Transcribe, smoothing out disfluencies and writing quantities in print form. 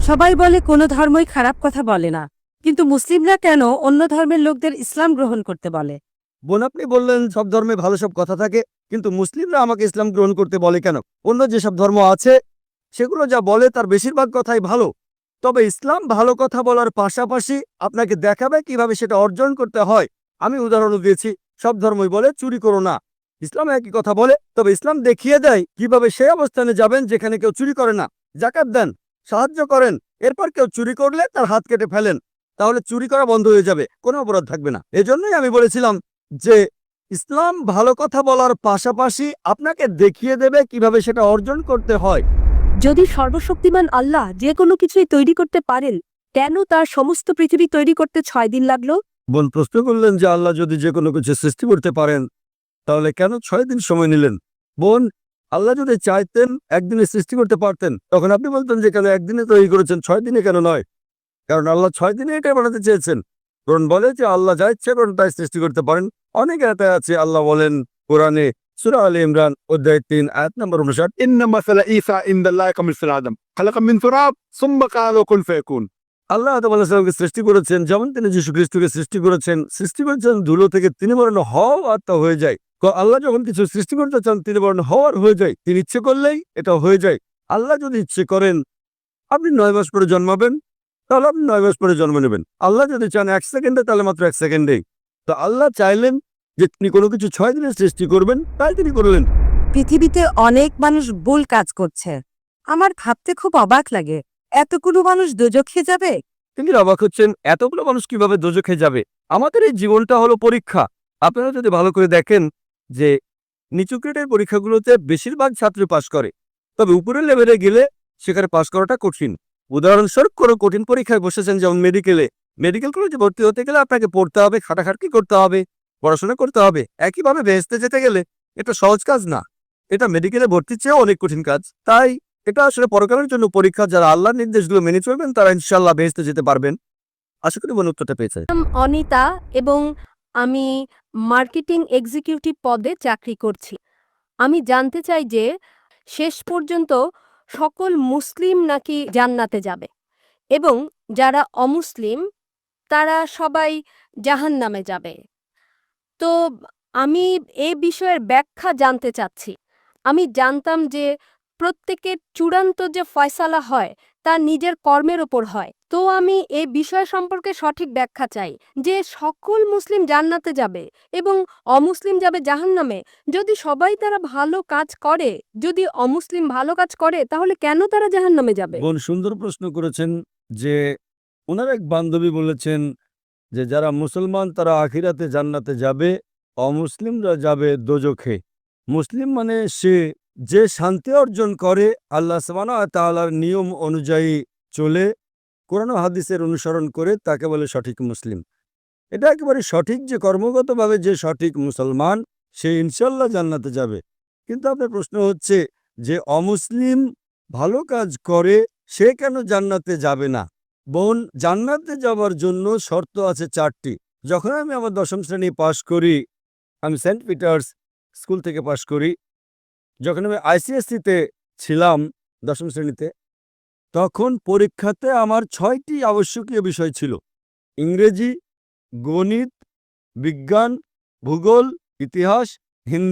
সবাই বলে কোনো ধর্মই খারাপ কথা বলে না, কিন্তু মুসলিমরা কেন অন্য ধর্মের লোকদের ইসলাম গ্রহণ করতে বলে? বোন, আপনি বললেন সব ধর্মে ভালো সব কথা থাকে, কিন্তু মুসলিমরা আমাকে ইসলাম গ্রহণ করতে বলে কেন? অন্য যেসব ধর্ম আছে সেগুলো যা বলে তার বেশিরভাগ কথাই ভালো। তবে ইসলাম ভালো কথা বলার পাশাপাশি আপনাকে দেখাবে কিভাবে সেটা অর্জন করতে হয়। আমি উদাহরণ দিয়েছি, সব ধর্মই বলে চুরি করো না, ইসলাম একই কথা বলে, তবে ইসলাম দেখিয়ে দেয় কিভাবে সেই অবস্থানে যাবেন যেখানে কেউ চুরি করে না। জাকাত দেন, সাহায্য করেন, এরপর কেউ চুরি করলে তার হাত কেটে ফেলেন, তাহলে চুরি করা বন্ধ হয়ে যাবে, কোনো অপরাধ থাকবে না। এজন্যই আমি বলেছিলাম যে ইসলাম ভালো কথা বলার পাশাপাশি আপনাকে দেখিয়ে দেবে কিভাবে সেটা অর্জন করতে হয়। যদি সর্বশক্তিমান আল্লাহ যে কোনো কিছুই তৈরি করতে পারেন, কেন তার সমস্ত পৃথিবী তৈরি করতে 6 দিন লাগলো? বোন প্রশ্ন করলেন যে আল্লাহ যদি যে কোনো কিছু সৃষ্টি করতে পারেন তাহলে কেন 6 দিন সময় নিলেন? বোন, আল্লাহ যদি চাইতেন একদিনে সৃষ্টি করতে পারতেন, তখন আপনি বলতেন যে কেন একদিনে তৈরি করেছেন, 6 দিনে কেন নয়? কারণ আল্লাহ 6 দিনে এটাই বানাতে চেয়েছেন। কোরআন বলে যে আল্লাহ যা ইচ্ছে করেন তাই সৃষ্টি করতে পারেন। অনেক আয়াতে আছে, আল্লাহ বলেন কোরআনে সূরা আলে ইমরান অধ্যায় 3 আয়াত নম্বর 59, إن مثل عيسى عند الله كمثل آدم خلق من تراب ثم قال له كن فيكون। আল্লাহ আদম আলাইহিস সালামকে সৃষ্টি করেছেন, যেমন তিনি যীশু খ্রিস্টকে সৃষ্টি করেছেন ধুলো থেকে, তিনি বলেন হও আর তা হয়ে যায়। আল্লাহ যখন কিছু সৃষ্টি করতে চান তিনি বলেন হওয়ার হয়ে যায়, তিনি ইচ্ছে করলেই এটা হয়ে যায়। আল্লাহ যদি ইচ্ছে করেন আপনি 9 মাস পরে জন্মাবেন, তাহলে আপনি 9 মাস পরে জন্ম নেবেন। আল্লাহ যদি চান 1 সেকেন্ডে, তাহলে মাত্র 1 সেকেন্ডেই। তো আল্লাহ চাইলেন যে তিনি কোনো কিছু 6 দিনে সৃষ্টি করবেন, তাই তিনি করলেন। পৃথিবীতে অনেক মানুষ ভুল কাজ করছে। আমার ভাবতে খুব অবাক লাগে, এতগুলো মানুষ দোজখে যাবে। তিনি অবাক হচ্ছেন এতগুলো মানুষ কিভাবে দোজখে যাবে। আমাদের এই জীবনটা হলো পরীক্ষা। আপনারা যদি ভালো করে দেখেন যে নিচু গ্রেডের পরীক্ষাগুলোতে বেশিরভাগ ছাত্র পাশ করে, তবে উপরের লেভেলে গেলে সেখানে পাশ করাটা কঠিন। উদাহরণস্বরূপ কোনো কঠিন পরীক্ষায় বসেছেন, যেমন মেডিকেল কলেজে ভর্তি হতে গেলে আপনাকে পড়তে হবে, খাটাখাটনি করতে হবে, পড়াশোনা করতে হবে। একইভাবে বেহেশতে যেতে গেলে এটা সহজ কাজ না, এটা মেডিকেলে ভর্তির চেয়েও অনেক কঠিন কাজ। তাই এটা আসলে পরকালের জন্য পরীক্ষা। যারা আল্লাহর নির্দেশগুলো মেনে চলবেন তারা ইনশাআল্লাহ বেহেশতে যেতে পারবেন। আশা করি মনে উত্তরটা পেয়েছেন। অনিতা এবং আমি মার্কেটিং এক্সিকিউটিভ পদে চাকরি করছি। আমি জানতে চাই যে শেষ পর্যন্ত সকল মুসলিম নাকি জান্নাতে যাবে এবং যারা অমুসলিম তারা সবাই জাহান্নামে যাবে। তো আমি এই বিষয়ের ব্যাখ্যা জানতে চাচ্ছি। আমি জানতাম যে প্রত্যেকের চূড়ান্ত যে ফয়সালা হয় তা নিজের কর্মের ওপর হয়। তো আমি এই বিষয় সম্পর্কে সঠিক ব্যাখ্যা চাই যে সকল মুসলিম জান্নাতে যাবে এবং অমুসলিম যাবে জাহান্নামে। যদি সবাই তারা ভালো কাজ করে, যদি অমুসলিম ভালো কাজ করে, তাহলে কেন তারা জাহান্নামে যাবে? বোন সুন্দর প্রশ্ন করেছেন যে ওনার এক বান্ধবী বলেছেন যে যারা মুসলমান তারা আখিরাতে জান্নাতে যাবে, অমুসলিমরা যাবে দোজখে। মুসলিম মানে সে যে শান্তি অর্জন করে, আল্লাহ সুবহানাহু ওয়া তাআলার নিয়ম অনুযায়ী চলে, কোরআন ও হাদিসের অনুসরণ করে, তাকে বলে সঠিক মুসলিম। এটা একেবারে সঠিক যে কর্মগতভাবে যে সঠিক মুসলমান সে ইনশাল্লাহ জান্নাতে যাবে। কিন্তু আপনার প্রশ্ন হচ্ছে যে অমুসলিম ভালো কাজ করে সে কেন জান্নাতে যাবে না? বোন, জান্নাতে যাওয়ার জন্য শর্ত আছে 4টি। যখন আমি আমার 10ম শ্রেণী পাশ করি, আমি সেন্ট পিটার্স স্কুল থেকে পাশ করি। যখন আমি আইসিএসসিতে ছিলাম 10ম শ্রেণীতে, তখন পরীক্ষাতে আমার 6টি আবশ্যকীয় বিষয় ছিল: ইংরেজি, গণিত, বিজ্ঞান, ভূগোল, ইতিহাস, হিন্দি।